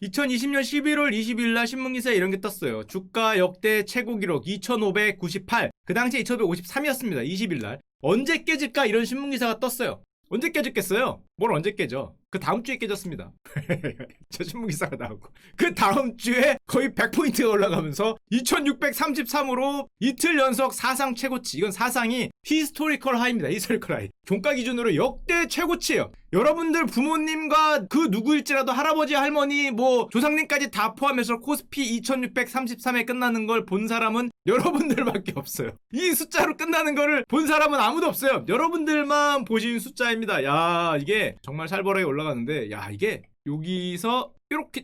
2020년 11월 20일 날 신문기사에 이런 게 떴어요. 주가 역대 최고 기록 2598. 그 당시에 2553이었습니다. 20일 날. 언제 깨질까? 이런 신문기사가 떴어요. 언제 깨졌겠어요? 뭘 언제 깨져? 그 다음 주에 깨졌습니다. 저 신문기사가 나오고. 그 다음 주에 거의 100포인트가 올라가면서 2633으로 이틀 연속 사상 최고치. 이건 사상이 히스토리컬 하이입니다. 히스토리컬 하이. 종가 기준으로 역대 최고치예요. 여러분들 부모님과 그 누구일지라도 할아버지, 할머니, 뭐 조상님까지 다 포함해서 코스피 2633에 끝나는 걸 본 사람은 여러분들밖에 없어요. 이 숫자로 끝나는 거를 본 사람은 아무도 없어요. 여러분들만 보신 숫자입니다. 야, 이게 정말 살벌하게 올라가는데, 야, 이게 여기서 이렇게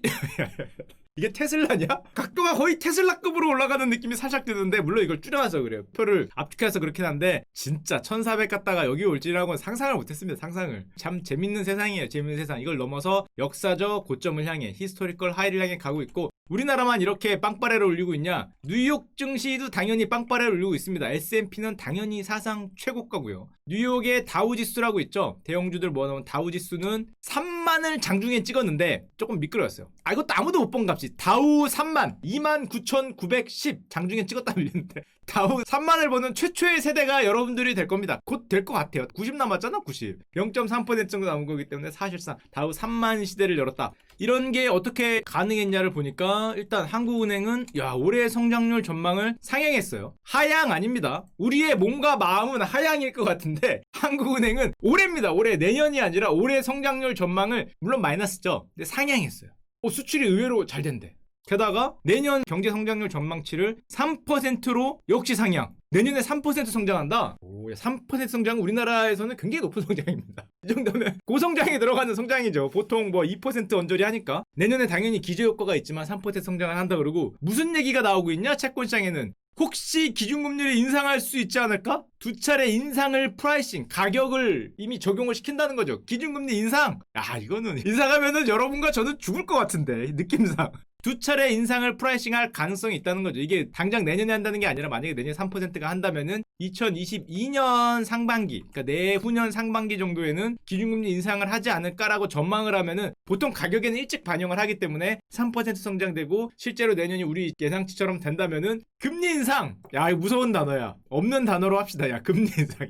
이게 테슬라냐? 각도가 거의 테슬라급으로 올라가는 느낌이 살짝 드는데, 물론 이걸 줄여서 그래요. 표를 압축해서 그렇긴 한데, 진짜 1400 갔다가 여기 올지라고는 상상을 못했습니다. 상상을. 참 재밌는 세상이에요. 재밌는 세상. 이걸 넘어서 역사적 고점을 향해, 히스토리컬 하이를 향해 가고 있고, 우리나라만 이렇게 빵빠레를 올리고 있냐? 뉴욕 증시도 당연히 빵빠레를 올리고 있습니다. S&P는 당연히 사상 최고가고요. 뉴욕의 다우지수라고 있죠. 대형주들 모아놓은 다우지수는 3만을 장중에 찍었는데 조금 미끄러웠어요. 아, 이것도 아무도 못 본 값이. 다우 3만 29,910 장중에 찍었다 밀리는데 다우 3만을 보는 최초의 세대가 여러분들이 될 겁니다. 곧 될 것 같아요. 90 남았잖아. 90. 0.3% 정도 남은 거기 때문에 사실상 다우 3만 시대를 열었다. 이런 게 어떻게 가능했냐를 보니까 일단 한국은행은 올해 성장률 전망을 상향했어요. 하향 아닙니다. 우리의 몸과 마음은 하향일 것 같은데 한국은행은 올해입니다. 올해. 내년이 아니라 올해 성장률 전망을 물론 마이너스죠. 근데 상향했어요. 수출이 의외로 잘 된대. 게다가 내년 경제 성장률 전망치를 3%로 역시 상향. 내년에 3% 성장한다? 3% 성장은 우리나라에서는 굉장히 높은 성장입니다. 이 정도면 고성장에 들어가는 성장이죠. 보통 뭐 2% 언저리 하니까. 내년에 당연히 기저효과가 있지만 3% 성장을 한다 그러고, 무슨 얘기가 나오고 있냐? 채권시장에는. 혹시 기준금리를 인상할 수 있지 않을까? 두 차례 인상을 프라이싱, 가격을 이미 적용을 시킨다는 거죠. 기준금리 인상! 이거는 인상하면은 여러분과 저는 죽을 것 같은데, 느낌상. 두 차례 인상을 프라이싱할 가능성이 있다는 거죠. 이게 당장 내년에 한다는 게 아니라 만약에 내년 3%가 한다면은 2022년 상반기, 그러니까 내후년 상반기 정도에는 기준금리 인상을 하지 않을까라고 전망을 하면은 보통 가격에는 일찍 반영을 하기 때문에 3% 성장되고 실제로 내년이 우리 예상치처럼 된다면은 금리 인상! 이거 무서운 단어야. 없는 단어로 합시다. 금리 인상.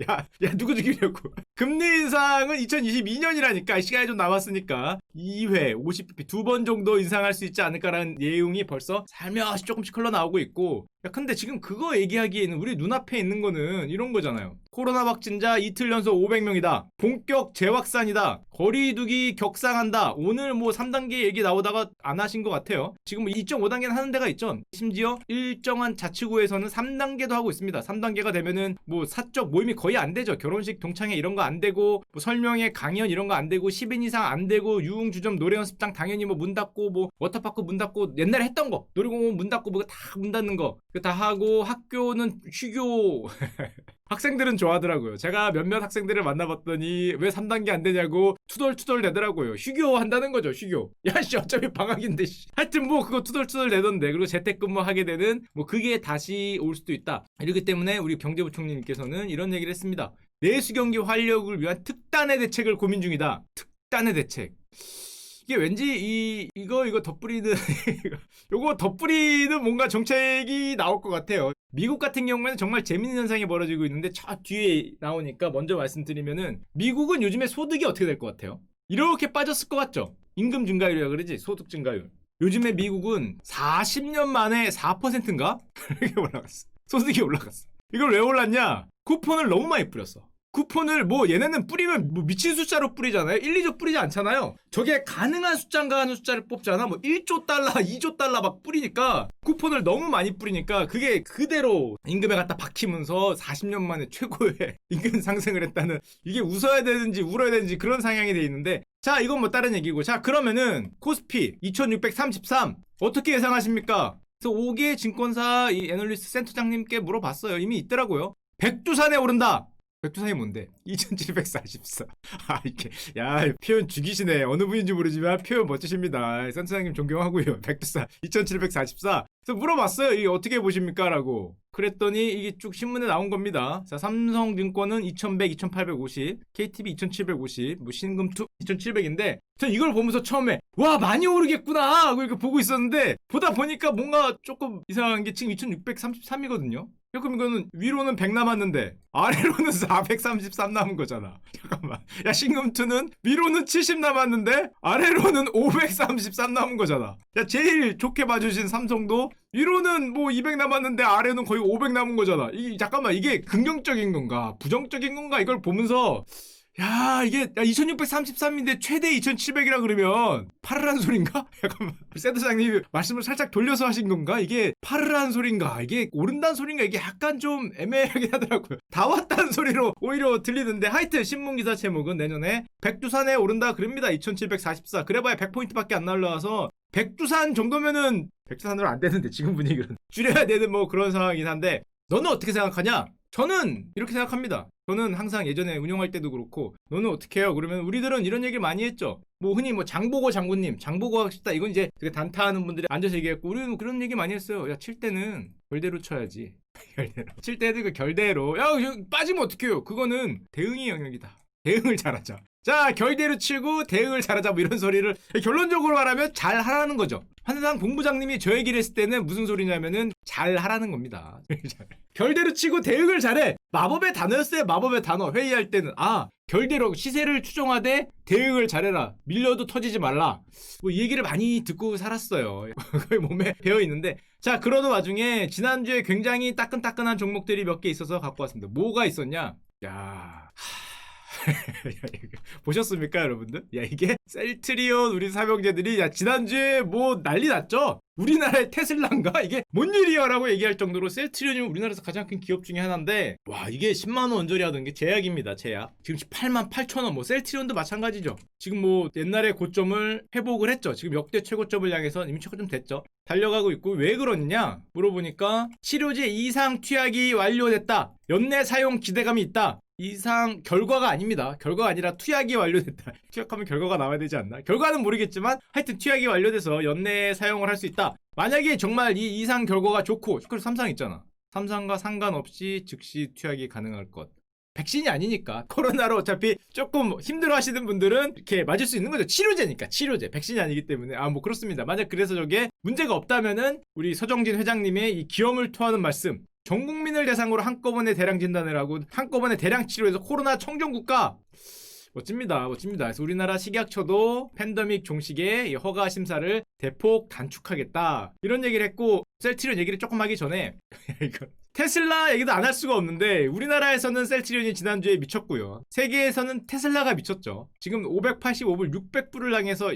누구 죽이려고. 금리 인상은 2022년이라니까. 시간이 좀 남았으니까 2회 50bp 2번 정도 인상할 수 있지 않을까라는 내용이 벌써 살며시 조금씩 흘러나오고 있고, 근데 지금 그거 얘기하기에는 우리 눈앞에 있는 거는 이런 거잖아요. 코로나 확진자 이틀 연속 500명이다. 본격 재확산이다. 거리두기 격상한다. 오늘 뭐 3단계 얘기 나오다가 안 하신 것 같아요. 지금 2.5단계는 하는 데가 있죠. 심지어 일정한 자치구에서는 3단계도 하고 있습니다. 3단계가 되면은 뭐 사적 모임이 거의 안 되죠. 결혼식 동창회 이런 거 안 되고, 뭐 설명회 강연 이런 거 안 되고, 10인 이상 안 되고, 유흥주점 노래연습장 당연히 뭐 문 닫고, 뭐 워터파크 문 닫고, 옛날에 했던 거 놀이공원 문 닫고 뭐 다 문 닫는 거 다 하고, 학교는 휴교. 학생들은 좋아하더라고요. 제가 몇몇 학생들을 만나봤더니 왜 3단계 안 되냐고 투덜투덜 대더라고요. 휴교 한다는 거죠. 휴교. 어차피 방학인데 하여튼 뭐 그거 투덜투덜 대던데. 그리고 재택근무 하게 되는 뭐 그게 다시 올 수도 있다. 이렇기 때문에 우리 경제부총리님께서는 이런 얘기를 했습니다. 내수경기 활력을 위한 특단의 대책을 고민 중이다. 특단의 대책. 이게 왠지 이거 덧뿌리는 요거 덧뿌리는 뭔가 정책이 나올 것 같아요. 미국 같은 경우에는 정말 재밌는 현상이 벌어지고 있는데, 저 뒤에 나오니까 먼저 말씀드리면은, 미국은 요즘에 소득이 어떻게 될 것 같아요? 이렇게 빠졌을 것 같죠? 임금 증가율이라 그러지? 소득 증가율. 요즘에 미국은 40년 만에 4%인가? 이렇게 올라갔어. 소득이 올라갔어. 이걸 왜 올랐냐? 쿠폰을 너무 많이 뿌렸어. 쿠폰을 뭐 얘네는 뿌리면 뭐 미친 숫자로 뿌리잖아요. 1, 2조 뿌리지 않잖아요. 저게 가능한 숫자인가 하는 숫자를 뽑잖아. 뭐 1조 달러, 2조 달러 막 뿌리니까, 쿠폰을 너무 많이 뿌리니까 그게 그대로 임금에 갖다 박히면서 40년 만에 최고의 임금 상승을 했다는, 이게 웃어야 되는지 울어야 되는지 그런 상향이 돼 있는데, 자, 이건 뭐 다른 얘기고. 자, 그러면은 코스피 2633 어떻게 예상하십니까? 그래서 5개 증권사 이 애널리스트 센터장님께 물어봤어요. 이미 있더라고요. 백두산에 오른다. 백두산이 뭔데? 2744. 이렇게. 야, 표현 죽이시네. 어느 분인지 모르지만 표현 멋지십니다. 센터장님 존경하고요. 백두산 2744. 그래서 물어봤어요. 이게 어떻게 보십니까? 라고. 그랬더니 이게 쭉 신문에 나온 겁니다. 자, 삼성증권은 2100, 2850, KTB 2750, 뭐 신금투 2700인데, 전 이걸 보면서 처음에 와, 많이 오르겠구나 하고 이렇게 보고 있었는데, 보다 보니까 뭔가 조금 이상한 게 지금 2633이거든요. 그럼 이거는 위로는 100 남았는데 아래로는 433 남은 거잖아. 잠깐만. 야, 신금투는 위로는 70 남았는데 아래로는 533 남은 거잖아. 야, 제일 좋게 봐주신 삼성도 위로는 뭐 200 남았는데 아래는 거의 500 남은 거잖아. 잠깐만, 이게 긍정적인 건가 부정적인 건가, 이걸 보면서 야, 이게 2633인데 최대 2700이라 그러면 파르란 소린가? 잠깐만, 센터장님이 말씀을 살짝 돌려서 하신 건가? 이게 파르란 소린가? 이게 오른다는 소린가? 이게 약간 좀 애매하게 하더라고요. 다 왔다는 소리로 오히려 들리는데, 하여튼 신문기사 제목은 내년에 백두산에 오른다 그럽니다. 2744. 그래봐야 100포인트밖에 안 날라와서 백두산 정도면은, 백두산으로 안 되는데 지금 분위기는 줄여야 되는 뭐 그런 상황이긴 한데, 너는 어떻게 생각하냐? 저는 이렇게 생각합니다. 저는 항상 예전에 운영할 때도 그렇고, 너는 어떻게 해요? 그러면 우리들은 이런 얘기를 많이 했죠. 뭐 흔히 뭐 장보고 장군님, 장보고 하고 싶다, 이건 이제 되게 단타하는 분들이 앉아서 얘기했고, 우리는 그런 얘기 많이 했어요. 야, 칠 때는 결대로 쳐야지. 결대로. 칠 때는 그 결대로. 야, 빠지면 어떡해요? 그거는 대응의 영역이다. 대응을 잘하자. 자, 결대로 치고 대응을 잘하자, 뭐 이런 소리를 결론적으로 말하면 잘 하라는 거죠. 한상 본부장님이 저 얘기를 했을 때는 무슨 소리냐면은 잘 하라는 겁니다. 결대로 치고 대응을 잘해. 마법의 단어였어요. 마법의 단어. 회의할 때는 결대로 시세를 추정하되 대응을 잘해라. 밀려도 터지지 말라. 뭐 이 얘기를 많이 듣고 살았어요. 거의 몸에 배어 있는데, 자, 그러는 와중에 지난주에 굉장히 따끈따끈한 종목들이 몇 개 있어서 갖고 왔습니다. 뭐가 있었냐? 보셨습니까, 여러분들? 야, 이게 셀트리온 우리 사병제들이 지난주에 뭐 난리 났죠? 우리나라의 테슬라인가? 이게 뭔 일이야? 라고 얘기할 정도로 셀트리온이 우리나라에서 가장 큰 기업 중에 하나인데, 와, 이게 10만원 언저리 하던 게 제약입니다. 제약. 지금 18만 8천원. 뭐 셀트리온도 마찬가지죠. 지금 뭐 옛날에 고점을 회복을 했죠. 지금 역대 최고점을 향해서 이미 최고점 됐죠. 달려가고 있고, 왜 그러느냐 물어보니까 치료제 이상 투약이 완료됐다. 연내 사용 기대감이 있다. 이상 결과가 아닙니다. 결과가 아니라 투약이 완료됐다. 투약하면 결과가 나와야 되지 않나? 결과는 모르겠지만 하여튼 투약이 완료돼서 연내에 사용을 할 수 있다. 만약에 정말 이 이상 결과가 좋고, 그리고 삼상 있잖아. 삼상과 상관없이 즉시 투약이 가능할 것. 백신이 아니니까. 코로나로 어차피 조금 힘들어 하시는 분들은 이렇게 맞을 수 있는 거죠. 치료제니까. 치료제. 백신이 아니기 때문에. 뭐 그렇습니다. 만약 그래서 저게 문제가 없다면은 우리 서정진 회장님의 이 기염을 토하는 말씀, 전 국민을 대상으로 한꺼번에 대량 진단을 하고 한꺼번에 대량 치료해서 코로나 청정국가. 멋집니다. 멋집니다. 그래서 우리나라 식약처도 팬데믹 종식의 허가 심사를 대폭 단축하겠다, 이런 얘기를 했고, 셀트리온 얘기를 조금 하기 전에 이거 테슬라 얘기도 안 할 수가 없는데, 우리나라에서는 셀트리온이 지난주에 미쳤고요. 세계에서는 테슬라가 미쳤죠. 지금 585불, 600불을 향해서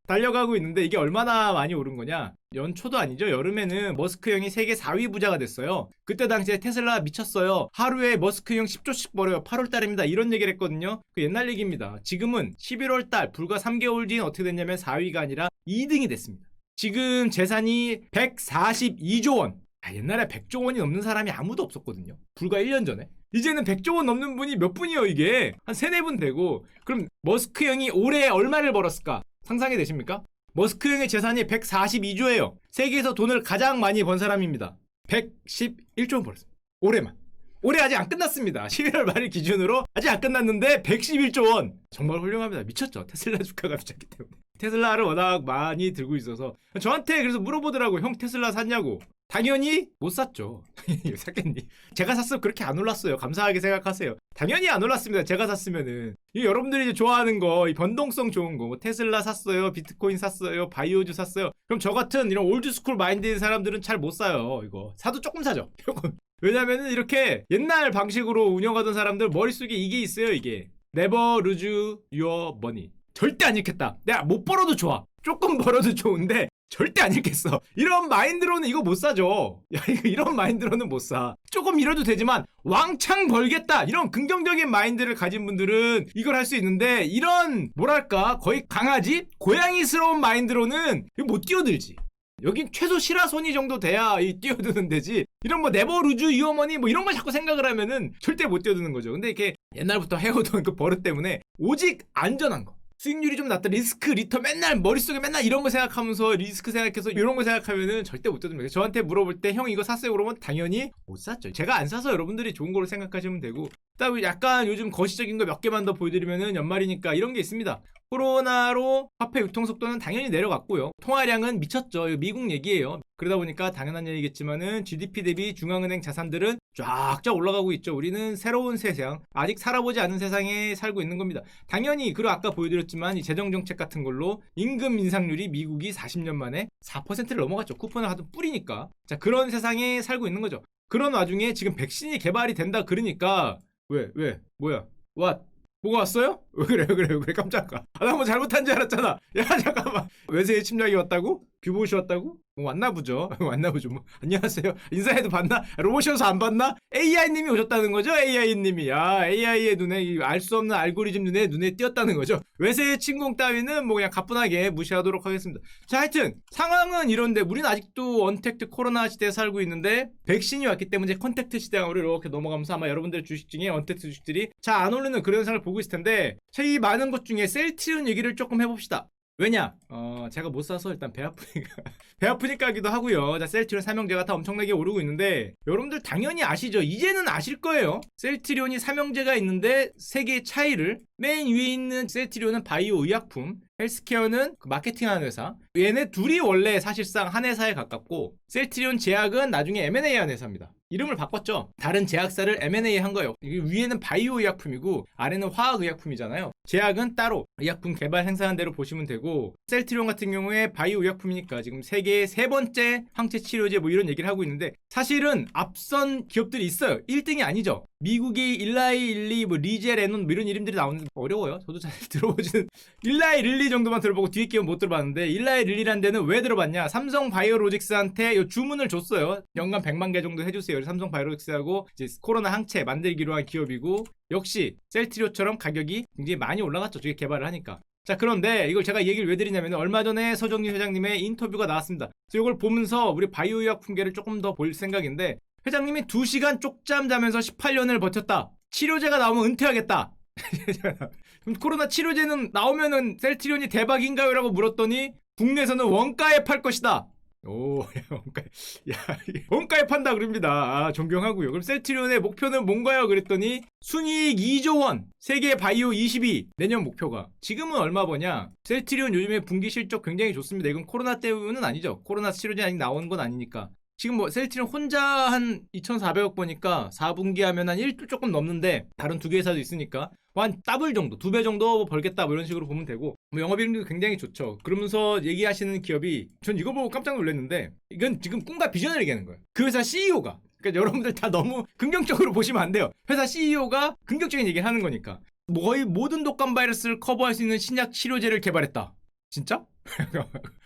달려가고 있는데, 이게 얼마나 많이 오른 거냐? 연초도 아니죠. 여름에는 머스크 형이 세계 4위 부자가 됐어요. 그때 당시에 테슬라 미쳤어요. 하루에 머스크 형 10조씩 벌어요. 8월 달입니다. 이런 얘기를 했거든요. 그 옛날 얘기입니다. 지금은 11월 달 불과 3개월 뒤엔 어떻게 됐냐면 4위가 아니라 2등이 됐습니다. 지금 재산이 142조 원. 옛날에 100조 원이 넘는 사람이 아무도 없었거든요. 불과 1년 전에. 이제는 100조 원 넘는 분이 몇 분이요, 이게? 한 3, 4분 되고. 그럼 머스크 형이 올해 얼마를 벌었을까? 상상이 되십니까? 머스크 형의 재산이 142조예요. 세계에서 돈을 가장 많이 번 사람입니다. 111조 원 벌었습니다. 올해만. 올해 아직 안 끝났습니다. 11월 말 기준으로 아직 안 끝났는데 111조 원. 정말 훌륭합니다. 미쳤죠. 테슬라 주가가 미쳤기 때문에. 테슬라를 워낙 많이 들고 있어서 저한테 그래서 물어보더라고요. 형 테슬라 샀냐고. 당연히 못 샀죠. 샀겠니? 제가 샀으면 그렇게 안 올랐어요. 감사하게 생각하세요. 당연히 안 올랐습니다. 제가 샀으면은. 여러분들이 이제 좋아하는 거, 이 변동성 좋은 거, 뭐 테슬라 샀어요, 비트코인 샀어요, 바이오주 샀어요. 그럼 저 같은 이런 올드스쿨 마인드인 사람들은 잘 못 사요. 이거 사도 조금 사죠. 조금. 왜냐면은 이렇게 옛날 방식으로 운영하던 사람들 머릿속에 이게 있어요. 이게 Never lose your money. 절대 안 잃겠다. 내가 못 벌어도 좋아. 조금 벌어도 좋은데 절대 안 잃겠어. 이런 마인드로는 이거 못 사죠. 이런 마인드로는 못 사. 조금 잃어도 되지만 왕창 벌겠다, 이런 긍정적인 마인드를 가진 분들은 이걸 할 수 있는데, 이런 뭐랄까 거의 강아지? 고양이스러운 마인드로는 이거 못 뛰어들지. 여긴 최소 시라소니 정도 돼야 뛰어드는 데지. 이런 뭐 네버루즈 유어머니 뭐 이런 거 자꾸 생각을 하면은 절대 못 뛰어드는 거죠. 근데 이렇게 옛날부터 해오던 그 버릇 때문에 오직 안전한 거, 수익률이 좀 낮다, 리스크, 리턴 맨날 머릿속에 맨날 이런 거 생각하면서 리스크 생각해서 이런 거 생각하면은 절대 못 뛰어듭니다. 저한테 물어볼 때 형 이거 샀어요? 그러면 당연히 못 샀죠. 제가 안 사서 여러분들이 좋은 걸로 생각하시면 되고, 그다음에 약간 요즘 거시적인 거 몇 개만 더 보여드리면은 연말이니까 이런 게 있습니다. 코로나로 화폐 유통 속도는 당연히 내려갔고요. 통화량은 미쳤죠. 이거 미국 얘기예요. 그러다 보니까 당연한 얘기겠지만은 GDP 대비 중앙은행 자산들은 쫙쫙 올라가고 있죠. 우리는 새로운 세상, 아직 살아보지 않은 세상에 살고 있는 겁니다. 당연히 그리고 아까 보여드렸지만 이 재정정책 같은 걸로 임금 인상률이 미국이 40년 만에 4%를 넘어갔죠. 쿠폰을 하도 뿌리니까. 자, 그런 세상에 살고 있는 거죠. 그런 와중에 지금 백신이 개발이 된다 그러니까 뭐야? 뭐가 왔어요? 왜 그래 깜짝아. 나 뭐 잘못한 줄 알았잖아. 야 잠깐만, 외세의 침략이 왔다고? 규보시 왔다고? 뭐 왔나 보죠. 왔나 보죠. 뭐 안녕하세요. 인사해도 봤나? 로봇이어서 안 봤나? AI님이 오셨다는 거죠. AI님이 AI의 눈에 알 수 없는 알고리즘 눈에 띄었다는 거죠. 외세의 침공 따위는 뭐 그냥 가뿐하게 무시하도록 하겠습니다. 자, 하여튼 상황은 이런데 우리는 아직도 언택트 코로나 시대에 살고 있는데 백신이 왔기 때문에 컨택트 시대로 이렇게 넘어가면서 아마 여러분들 주식 중에 언택트 주식들이 잘 안 오르는 그런 현상을 보고 있을 텐데, 자, 이 많은 것 중에 셀트리온 얘기를 조금 해봅시다. 왜냐? 제가 못 사서 일단 배 아프니까 하기도 하고요. 자, 셀트리온 삼형제가 다 엄청나게 오르고 있는데 여러분들 당연히 아시죠? 이제는 아실 거예요. 셀트리온이 삼형제가 있는데 세 개의 차이를, 맨 위에 있는 셀트리온은 바이오 의약품, 헬스케어는 그 마케팅하는 회사. 얘네 둘이 원래 사실상 한 회사에 가깝고, 셀트리온 제약은 나중에 M&A 한 회사입니다. 이름을 바꿨죠. 다른 제약사를 M&A 한 거예요. 위에는 바이오 의약품이고 아래는 화학 의약품이잖아요. 제약은 따로 의약품 개발 생산한 대로 보시면 되고, 셀트리온 같은 경우에 바이오 의약품이니까 지금 세계의 세 번째 항체 치료제 뭐 이런 얘기를 하고 있는데, 사실은 앞선 기업들이 있어요. 1등이 아니죠. 미국의 일라이 릴리, 뭐 리제레논 뭐 이런 이름들이 나오는데 어려워요. 저도 잘 들어보지는, 일라이 릴리 정도만 들어보고 뒤에 기업 못 들어봤는데, 일라이 릴리란 데는 왜 들어봤냐? 삼성 바이오로직스한테 주문을 줬어요. 연간 100만 개 정도 해주세요. 삼성 바이오로직스하고 이제 코로나 항체 만들기로 한 기업이고, 역시 셀트리온처럼 가격이 굉장히 많이 올라갔죠. 저게 개발을 하니까. 자, 그런데 이걸 제가 얘기를 왜 드리냐면, 얼마 전에 서정리 회장님의 인터뷰가 나왔습니다. 그래서 이걸 보면서 우리 바이오의약품계를 조금 더 볼 생각인데, 회장님이 2시간 쪽잠 자면서 18년을 버텼다. 치료제가 나오면 은퇴하겠다. 그럼 코로나 치료제는 나오면은 셀트리온이 대박인가요? 라고 물었더니 국내에서는 원가에 팔 것이다. 원가에 판다 그럽니다. 존경하고요. 그럼 셀트리온의 목표는 뭔가요? 그랬더니 순이익 2조 원, 세계 바이오 22, 내년 목표가. 지금은 얼마 버냐? 셀트리온 요즘에 분기 실적 굉장히 좋습니다. 이건 코로나 때문은 아니죠. 코로나 치료제 아직 나온 건 아니니까. 지금 뭐 셀트리온 혼자 한 2,400억 버니까 4분기 하면 한 1조 조금 넘는데, 다른 두 개 회사도 있으니까 한 더블 정도, 2배 정도 벌겠다 뭐 이런 식으로 보면 되고, 뭐 영업이익률도 굉장히 좋죠. 그러면서 얘기하시는 기업이, 전 이거 보고 깜짝 놀랐는데, 이건 지금 꿈과 비전을 얘기하는 거예요. 그 회사 CEO가, 그러니까 여러분들 다 너무 긍정적으로 보시면 안 돼요. 회사 CEO가 긍정적인 얘기를 하는 거니까. 거의 모든 독감 바이러스를 커버할 수 있는 신약 치료제를 개발했다. 진짜?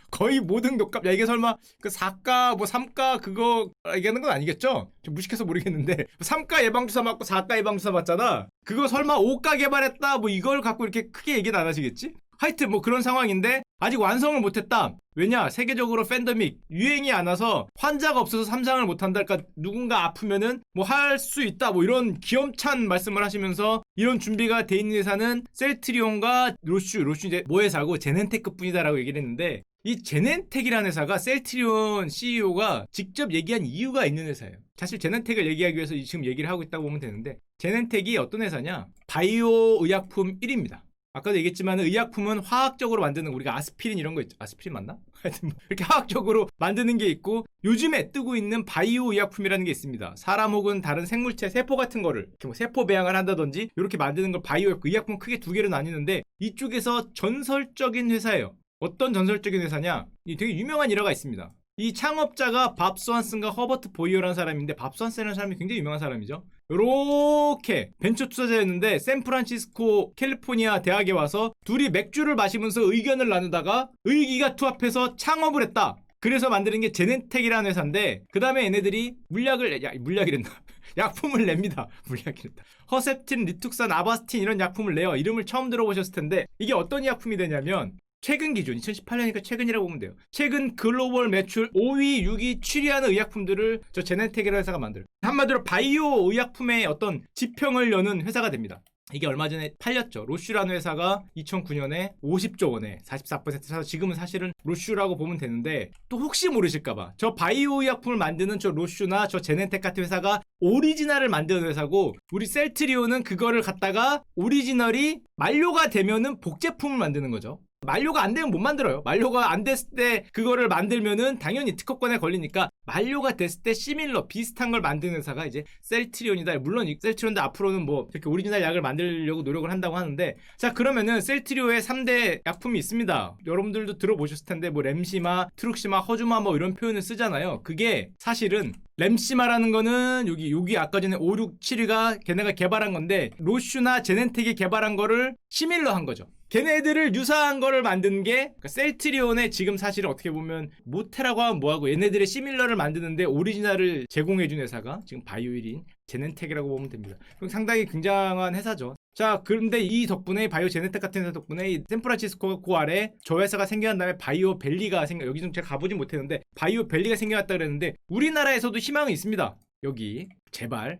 거의 모든 독감. 야, 이게 설마 그 4가 뭐 3가 그거 얘기하는 건 아니겠죠? 좀 무식해서 모르겠는데, 3가 예방주사 맞고 4가 예방주사 맞잖아. 그거 설마 5가 개발했다 뭐 이걸 갖고 이렇게 크게 얘기는 안 하시겠지? 하여튼 뭐 그런 상황인데 아직 완성을 못했다. 왜냐? 세계적으로 팬데믹 유행이 안 와서 환자가 없어서 삼상을 못한다. 그러니까 누군가 아프면은 뭐 할 수 있다, 뭐 이런 기염찬 말씀을 하시면서, 이런 준비가 돼 있는 회사는 셀트리온과 로슈 이제 뭐 회사고 제넨테크 뿐이다라고 얘기를 했는데, 이 제넨텍이라는 회사가 셀트리온 CEO가 직접 얘기한 이유가 있는 회사예요. 사실 제넨텍을 얘기하기 위해서 지금 얘기를 하고 있다고 보면 되는데, 제넨텍이 어떤 회사냐? 바이오 의약품 1위입니다. 아까도 얘기했지만 의약품은 화학적으로 만드는, 우리가 아스피린 이런 거 있죠. 아스피린 맞나? 하여튼 뭐 이렇게 화학적으로 만드는 게 있고, 요즘에 뜨고 있는 바이오 의약품이라는 게 있습니다. 사람 혹은 다른 생물체 세포 같은 거를 이렇게 뭐 세포 배양을 한다든지 이렇게 만드는 걸 바이오 의약품 크게 두 개로 나뉘는데, 이쪽에서 전설적인 회사예요. 어떤 전설적인 회사냐? 되게 유명한 일화가 있습니다. 이 창업자가 밥 스완슨과 허버트 보이어라는 사람인데, 밥 스완슨이라는 사람이 굉장히 유명한 사람이죠. 요렇게 벤처 투자자였는데 샌프란시스코 캘리포니아 대학에 와서 둘이 맥주를 마시면서 의견을 나누다가 의기가 투합해서 창업을 했다. 그래서 만드는 게 제넨텍이라는 회사인데, 그 다음에 얘네들이 물약이랬나? 약품을 냅니다. 물약이랬다. 허셉틴, 리툭산, 아바스틴 이런 약품을 내요. 이름을 처음 들어보셨을 텐데, 이게 어떤 약품이 되냐면 최근 기준 2018년이니까 최근이라고 보면 돼요. 최근 글로벌 매출 5위, 6위, 7위 하는 의약품들을 저 제네텍이라는 회사가 만들어요. 한마디로 바이오 의약품의 어떤 지평을 여는 회사가 됩니다. 이게 얼마 전에 팔렸죠. 로슈라는 회사가 2009년에 50조 원에 44% 사서 지금은 사실은 로슈라고 보면 되는데, 또 혹시 모르실까봐 저 바이오 의약품을 만드는 저 로슈나 저 제네텍 같은 회사가 오리지널을 만드는 회사고, 우리 셀트리온은 그거를 갖다가 오리지널이 만료가 되면은 복제품을 만드는 거죠. 만료가 안 되면 못 만들어요. 만료가 안 됐을 때 그거를 만들면은 당연히 특허권에 걸리니까, 만료가 됐을 때 시밀러 비슷한 걸 만드는 회사가 이제 셀트리온이다. 물론 이 셀트리온도 앞으로는 뭐 이렇게 오리지널 약을 만들려고 노력을 한다고 하는데, 자 그러면은 셀트리온의 3대 약품이 있습니다. 여러분들도 들어보셨을 텐데 뭐 램시마, 트룩시마, 허주마 뭐 이런 표현을 쓰잖아요. 그게 사실은 램시마라는 거는 여기 아까 전에 5, 6, 7위가 걔네가 개발한 건데, 로슈나 제넨텍이 개발한 거를 시밀러 한 거죠. 걔네들을 유사한 거를 만든 게 그러니까 셀트리온의 지금 사실은 어떻게 보면 모테라고 하면 뭐하고 얘네들의 시밀러를 만드는데 오리지널을 제공해준 회사가 지금 바이오1인 제넨텍이라고 보면 됩니다. 상당히 굉장한 회사죠. 자 그런데 이 덕분에 바이오 제네텍 같은 회사 덕분에 이 샌프란시스코 그 아래 저 회사가 생겨난 다음에 바이오 밸리가 여기 좀 제가 가보진 못했는데 바이오 밸리가 생겨났다 그랬는데, 우리나라에서도 희망이 있습니다. 여기 제발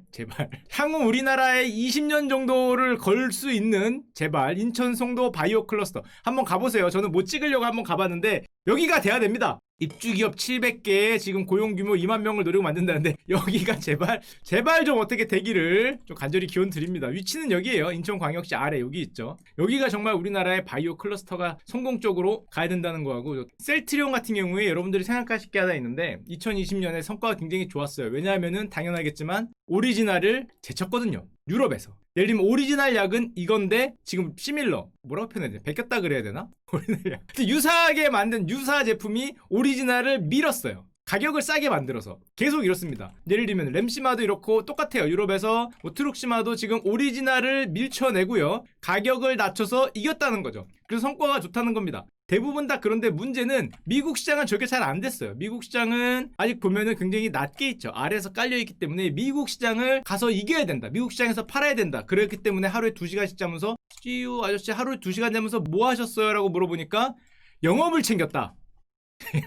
향후 우리나라에 20년 정도를 걸 수 있는 제발 인천 송도 바이오 클러스터 한번 가보세요. 저는 못 찍으려고 한번 가봤는데 여기가 돼야 됩니다. 입주 기업 700개, 지금 고용 규모 2만 명을 노리고 만든다는데 여기가 제발 좀 어떻게 되기를 좀 간절히 기원 드립니다. 위치는 여기에요. 인천광역시 아래 여기 있죠. 여기가 정말 우리나라의 바이오 클러스터가 성공적으로 가야 된다는 거하고, 셀트리온 같은 경우에 여러분들이 생각하실 게 하나 있는데 2020년에 성과가 굉장히 좋았어요. 왜냐하면은 당연하겠지만 오리지널을 제쳤거든요. 유럽에서. 예를 들면 오리지널 약은 이건데 지금 시밀러 뭐라고 표현해야 돼? 베꼈다 그래야 되나? 오리지널 약. 유사하게 만든 유사 제품이 오리지널을 밀었어요. 가격을 싸게 만들어서 계속 이렇습니다. 예를 들면 램시마도 이렇고 똑같아요. 유럽에서 뭐 트룩시마도 지금 오리지널을 밀쳐내고요, 가격을 낮춰서 이겼다는 거죠. 그래서 성과가 좋다는 겁니다. 대부분 다. 그런데 문제는 미국 시장은 저게 잘 안 됐어요. 미국 시장은 아직 보면은 굉장히 낮게 있죠. 아래에서 깔려있기 때문에 미국 시장을 가서 이겨야 된다. 미국 시장에서 팔아야 된다. 그렇기 때문에 하루에 2시간씩 자면서 CEO 아저씨 하루에 2시간 자면서 뭐 하셨어요? 라고 물어보니까 영업을 챙겼다.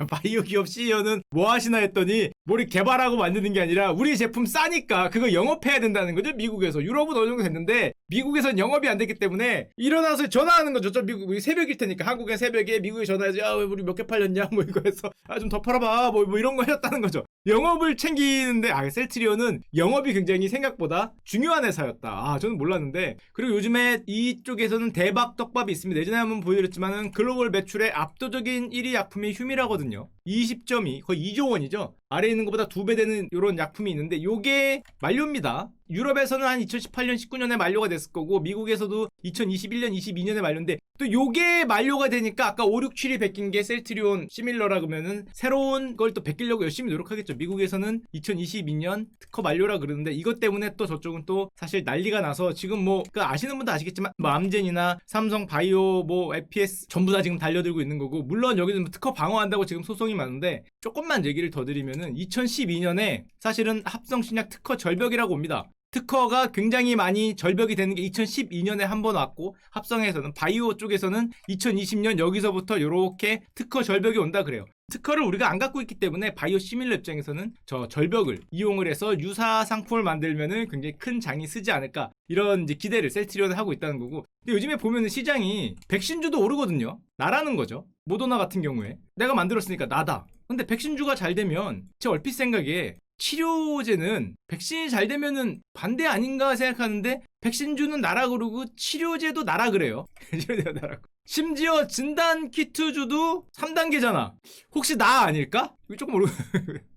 바이오 기업 CEO는 뭐 하시나 했더니 뭘 개발하고 만드는 게 아니라 우리 제품 싸니까 그거 영업해야 된다는 거죠. 미국에서. 유럽은 어느 정도 됐는데 미국에선 영업이 안 됐기 때문에 일어나서 전화하는 거죠. 저 미국 새벽일 테니까 한국엔 새벽에 미국에 전화해서 야 우리 몇 개 팔렸냐 뭐 이거 해서 좀 더 팔아봐 뭐 이런 거 하셨다는 거죠. 영업을 챙기는데 셀트리온은 영업이 굉장히 생각보다 중요한 회사였다. 저는 몰랐는데. 그리고 요즘에 이쪽에서는 대박 떡밥이 있습니다. 예전에 한번 보여드렸지만은 글로벌 매출의 압도적인 1위 약품이 휴미라거든요. 20점이 거의 2조 원이죠. 아래에 있는 것보다 2배 되는 이런 약품이 있는데 요게 만료입니다. 유럽에서는 한 2018년, 19년에 만료가 됐을 거고 미국에서도 2021년, 22년에 만료인데 또 요게 만료가 되니까 아까 5, 6, 7이 베낀 게 셀트리온 시밀러라 그러면은 새로운 걸 또 베끼려고 열심히 노력하겠죠. 미국에서는 2022년 특허 만료라 그러는데 이것 때문에 또 저쪽은 또 사실 난리가 나서 지금 뭐 아시는 분도 아시겠지만 뭐 암젠이나 삼성 바이오 뭐 FPS 전부 다 지금 달려들고 있는 거고, 물론 여기는 특허 방어한다고 지금 소송이 많은데 조금만 얘기를 더 드리면은 2012년에 사실은 합성 신약 특허 절벽이라고 옵니다. 특허가 굉장히 많이 절벽이 되는 게 2012년에 한 번 왔고, 합성에서는 바이오 쪽에서는 2020년 여기서부터 이렇게 특허 절벽이 온다 그래요. 특허를 우리가 안 갖고 있기 때문에 바이오 시밀러 입장에서는 저 절벽을 이용을 해서 유사 상품을 만들면은 굉장히 큰 장이 쓰지 않을까, 이런 이제 기대를 셀트리온은 하고 있다는 거고. 근데 요즘에 보면은 시장이 백신주도 오르거든요. 나라는 거죠. 모더나 같은 경우에 내가 만들었으니까 나다. 근데 백신주가 잘 되면 제 얼핏 생각에 치료제는 백신이 잘 되면은 반대 아닌가 생각하는데 백신주는 나라 그러고 치료제도 나라 그래요. 치료제도 나라고. 심지어 진단 키트주도 3단계잖아. 혹시 나 아닐까? 이거 조금 모르고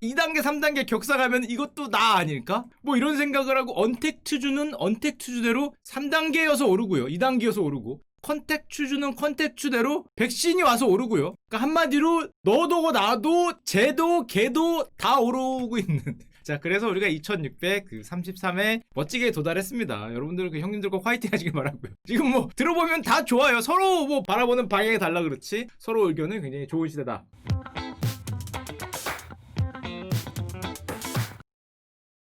2단계 3단계 격상하면 이것도 나 아닐까? 뭐 이런 생각을 하고, 언택트주는 언택트주대로 3단계여서 오르고요, 2단계여서 오르고, 컨택트주는 컨택트주대로 백신이 와서 오르고요. 그러니까 한마디로 너도 나도 쟤도 걔도 다 오르고 있는. 자, 그래서 우리가 2633회 멋지게 도달했습니다. 여러분들 그 형님들과 화이팅 하시길 바라고요. 지금 뭐 들어보면 다 좋아요. 서로 뭐 바라보는 방향이 달라 그렇지 서로 의견은 굉장히 좋은 시대다.